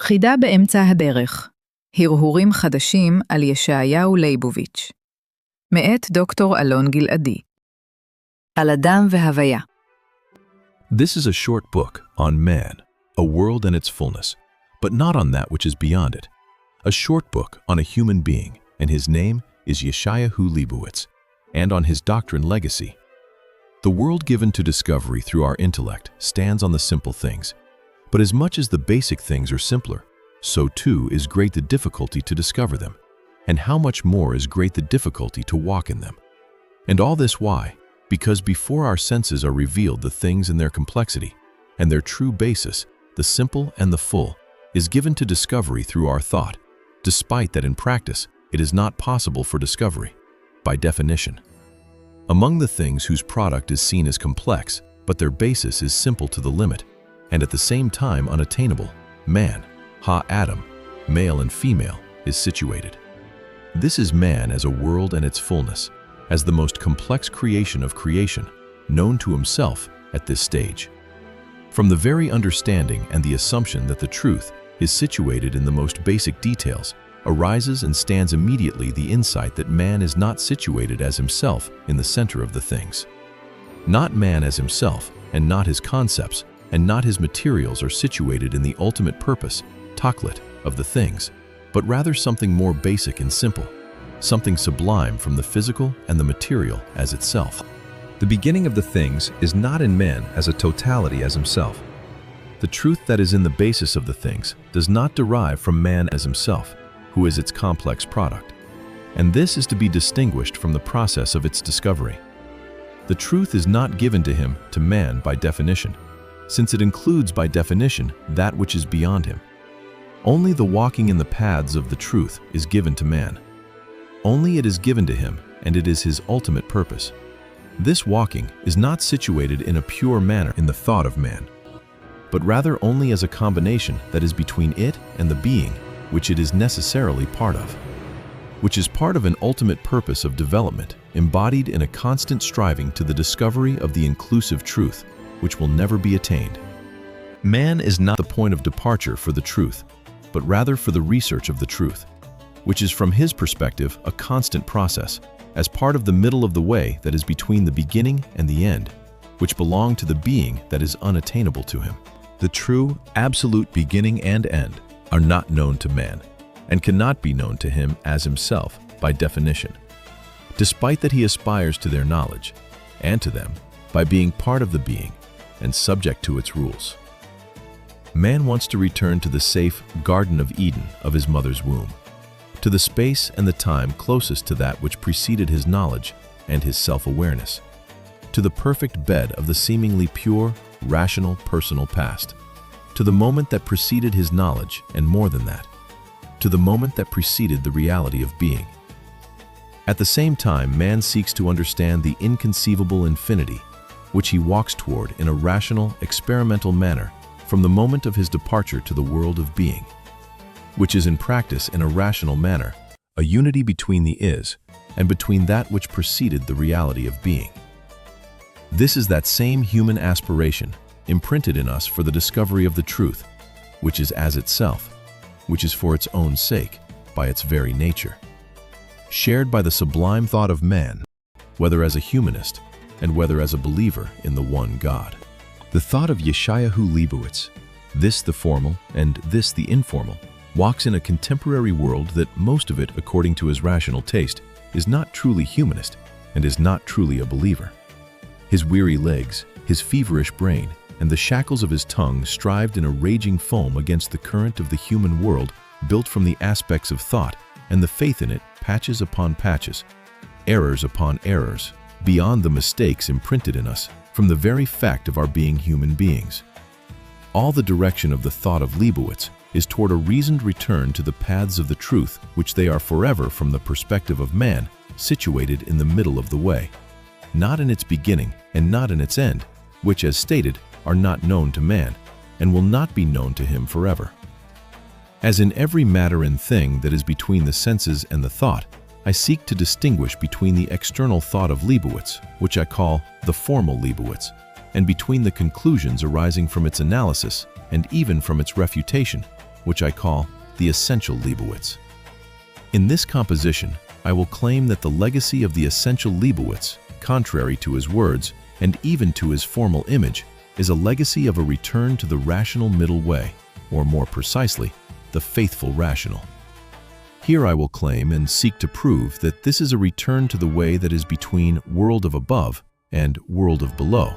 חידה באמצע הדרך. הרהורים חדשים על ישעיהו ליבוביץ'. מאת דוקטור אלון גלעדי. על אדם והויה. This is a short book on man, a world and its fullness, but not on that which is beyond it. A short book on a human being, and his name is Yeshayahu Leibowitz, and on his doctrine legacy. The world given to discovery through our intellect stands on the simple things, but as much as the basic things are simpler, so too is great the difficulty to discover them, and how much more is great the difficulty to walk in them. And all this why? Because before our senses are revealed the things in their complexity, and their true basis, the simple and the full, is given to discovery through our thought, despite that in practice it is not possible for discovery, by definition. Among the things whose product is seen as complex, but their basis is simple to the limit, and at the same time unattainable, man, ha-Adam, male and female, is situated. This is man as a world and its fullness, as the most complex creation of creation, known to himself at this stage. From the very understanding and the assumption that the truth is situated in the most basic details, arises and stands immediately the insight that man is not situated as himself in the center of the things. Not man as himself, and not his concepts, and not his materials are situated in the ultimate purpose, taklit, of the things, but rather something more basic and simple, something sublime from the physical and the material as itself. The beginning of the things is not in man as a totality as himself. The truth that is in the basis of the things does not derive from man as himself, who is its complex product, and this is to be distinguished from the process of its discovery. The truth is not given to him, to man, by definition, since it includes by definition that which is beyond him. Only the walking in the paths of the truth is given to man. Only it is given to him, and it is his ultimate purpose. This walking is not situated in a pure manner in the thought of man, but rather only as a combination that is between it and the being which it is necessarily part of, which is part of an ultimate purpose of development embodied in a constant striving to the discovery of the inclusive truth, which will never be attained. Man is not the point of departure for the truth, but rather for the research of the truth, which is from his perspective a constant process, as part of the middle of the way that is between the beginning and the end, which belong to the being that is unattainable to him. The true, absolute beginning and end are not known to man, and cannot be known to him as himself by definition, despite that he aspires to their knowledge, and to them by being part of the being and subject to its rules. Man wants to return to the safe Garden of Eden of his mother's womb, to the space and the time closest to that which preceded his knowledge and his self-awareness, to the perfect bed of the seemingly pure, rational, personal past, to the moment that preceded his knowledge, and more than that, to the moment that preceded the reality of being. At the same time, man seeks to understand the inconceivable infinity, which he walks toward in a rational, experimental manner from the moment of his departure to the world of being, which is in practice in a rational manner, a unity between the is and between that which preceded the reality of being. This is that same human aspiration imprinted in us for the discovery of the truth, which is as itself, which is for its own sake, by its very nature, shared by the sublime thought of man, whether as a humanist and whether as a believer in the one God. The thought of Yeshayahu Leibowitz, this the formal and this the informal, walks in a contemporary world that most of it, according to his rational taste, is not truly humanist and is not truly a believer. His weary legs, his feverish brain, and the shackles of his tongue strived in a raging foam against the current of the human world built from the aspects of thought, and the faith in it patches upon patches, errors upon errors, beyond the mistakes imprinted in us from the very fact of our being human beings. All the direction of the thought of Leibowitz is toward a reasoned return to the paths of the truth, which they are forever from the perspective of man, situated in the middle of the way, not in its beginning and not in its end, which, as stated, are not known to man, and will not be known to him forever. As in every matter and thing that is between the senses and the thought, I seek to distinguish between the external thought of Leibowitz, which I call the formal Leibowitz, and between the conclusions arising from its analysis and even from its refutation, which I call the essential Leibowitz. In this composition, I will claim that the legacy of the essential Leibowitz, contrary to his words and even to his formal image, is a legacy of a return to the rational middle way, or more precisely, the faithful rational. Here I will claim and seek to prove that this is a return to the way that is between world of above and world of below,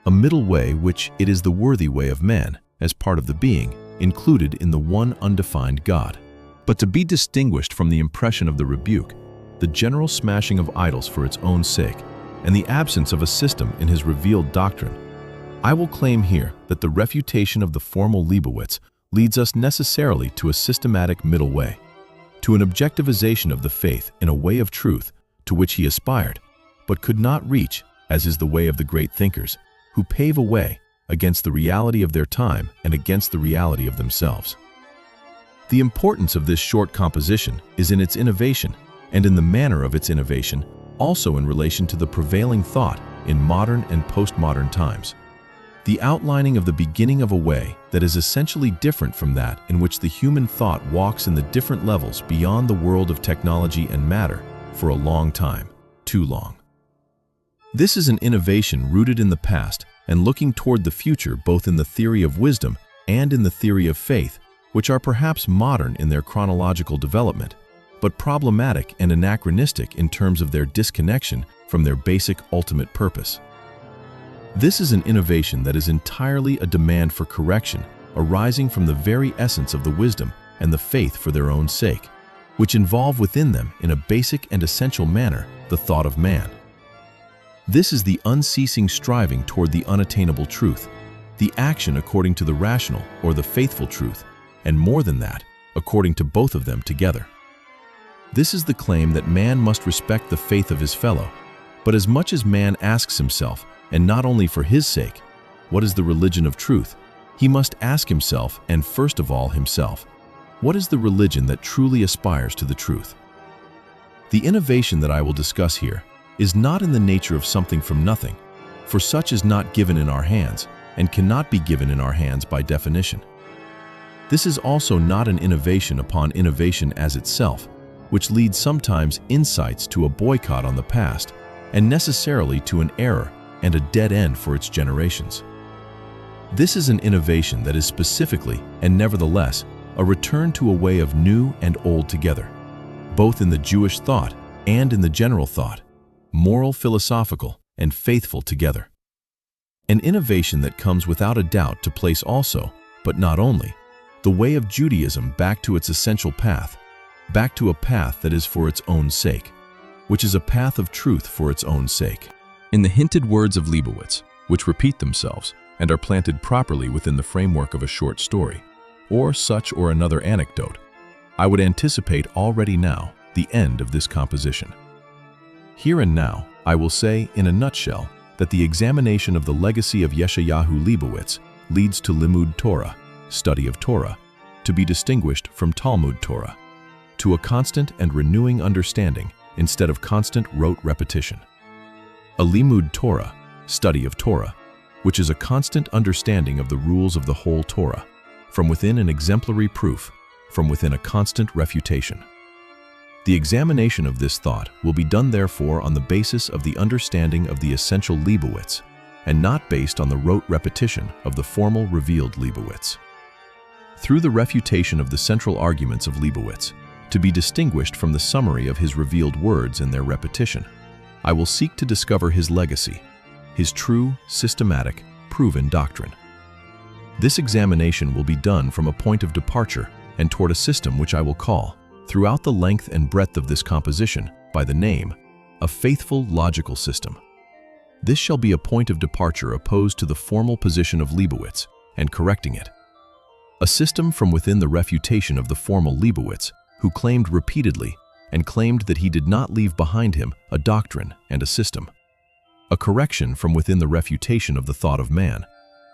a middle way which it is the worthy way of man, as part of the being, included in the one undefined God. But to be distinguished from the impression of the rebuke, the general smashing of idols for its own sake, and the absence of a system in his revealed doctrine, I will claim here that the refutation of the formal Leibowitz leads us necessarily to a systematic middle way, to an objectivization of the faith in a way of truth to which he aspired, but could not reach, as is the way of the great thinkers, who pave a way against the reality of their time and against the reality of themselves. The importance of this short composition is in its innovation and in the manner of its innovation, also in relation to the prevailing thought in modern and postmodern times. The outlining of the beginning of a way that is essentially different from that in which the human thought walks in the different levels beyond the world of technology and matter for a long time, too long. This is an innovation rooted in the past and looking toward the future both in the theory of wisdom and in the theory of faith, which are perhaps modern in their chronological development, but problematic and anachronistic in terms of their disconnection from their basic ultimate purpose. This is an innovation that is entirely a demand for correction, arising from the very essence of the wisdom and the faith for their own sake, which involve within them in a basic and essential manner the thought of man. This is the unceasing striving toward the unattainable truth, the action according to the rational or the faithful truth, and more than that, according to both of them together. This is the claim that man must respect the faith of his fellow, but as much as man asks himself, and not only for his sake, what is the religion of truth, he must ask himself, and first of all himself, what is the religion that truly aspires to the truth? The innovation that I will discuss here is not in the nature of something from nothing, for such is not given in our hands, and cannot be given in our hands by definition. This is also not an innovation upon innovation as itself, which leads sometimes insights to a boycott on the past, and necessarily to an error and a dead end for its generations. This is an innovation that is specifically, and nevertheless, a return to a way of new and old together, both in the Jewish thought and in the general thought, moral, philosophical, and faithful together. An innovation that comes without a doubt to place also, but not only, the way of Judaism back to its essential path, back to a path that is for its own sake, which is a path of truth for its own sake. In the hinted words of Leibowitz, which repeat themselves and are planted properly within the framework of a short story, or such or another anecdote, I would anticipate already now the end of this composition. Here and now, I will say, in a nutshell, that the examination of the legacy of Yeshayahu Leibowitz leads to Limud Torah, study of Torah, to be distinguished from Talmud Torah, to a constant and renewing understanding instead of constant rote repetition. A Limud Torah, study of Torah, which is a constant understanding of the rules of the whole Torah, from within an exemplary proof, from within a constant refutation. The examination of this thought will be done therefore on the basis of the understanding of the essential Leibowitz, and not based on the rote repetition of the formal revealed Leibowitz. Through the refutation of the central arguments of Leibowitz, to be distinguished from the summary of his revealed words and their repetition, I will seek to discover his legacy, his true, systematic, proven doctrine. This examination will be done from a point of departure and toward a system which I will call, throughout the length and breadth of this composition, by the name, a faithful logical system. This shall be a point of departure opposed to the formal position of Leibowitz, and correcting it. A system from within the refutation of the formal Leibowitz, who claimed repeatedly and claimed that he did not leave behind him a doctrine and a system. A correction from within the refutation of the thought of man,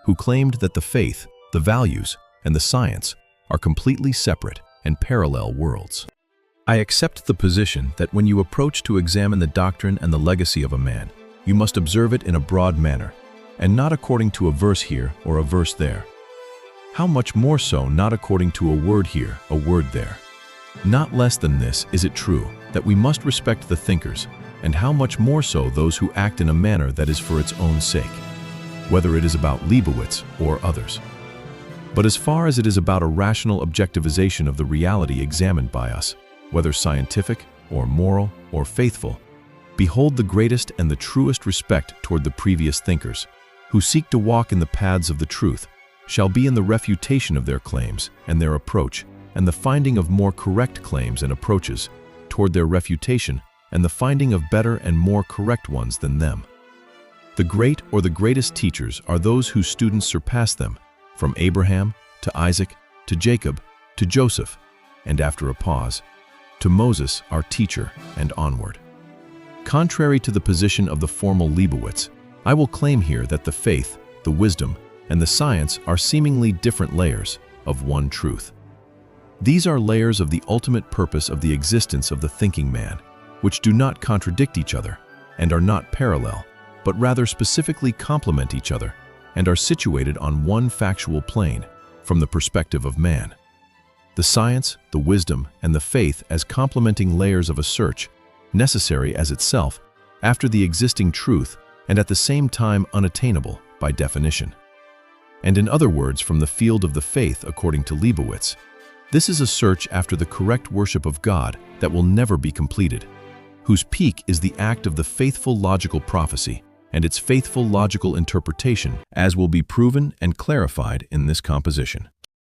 who claimed that the faith, the values, and the science are completely separate and parallel worlds. I accept the position that when you approach to examine the doctrine and the legacy of a man, you must observe it in a broad manner, and not according to a verse here or a verse there. How much more so not according to a word here, a word there? Not less than this is it true that we must respect the thinkers, and how much more so those who act in a manner that is for its own sake, whether it is about Leibowitz or others. But as far as it is about a rational objectivization of the reality examined by us, whether scientific or moral or faithful, behold the greatest and the truest respect toward the previous thinkers, who seek to walk in the paths of the truth, shall be in the refutation of their claims and their approach, and the finding of more correct claims and approaches toward their refutation, and the finding of better and more correct ones than them. The great or the greatest teachers are those whose students surpass them, from Abraham to Isaac to Jacob to Joseph, and after a pause, to Moses, our teacher, and onward. Contrary to the position of the formal Leibowitz, I will claim here that the faith, the wisdom, and the science are seemingly different layers of one truth. These are layers of the ultimate purpose of the existence of the thinking man, which do not contradict each other and are not parallel, but rather specifically complement each other and are situated on one factual plane from the perspective of man. The science, the wisdom, and the faith as complementing layers of a search, necessary as itself, after the existing truth and at the same time unattainable by definition. And in other words, from the field of the faith according to Leibowitz, this is a search after the correct worship of God that will never be completed, whose peak is the act of the faithful logical prophecy and its faithful logical interpretation, as will be proven and clarified in this composition.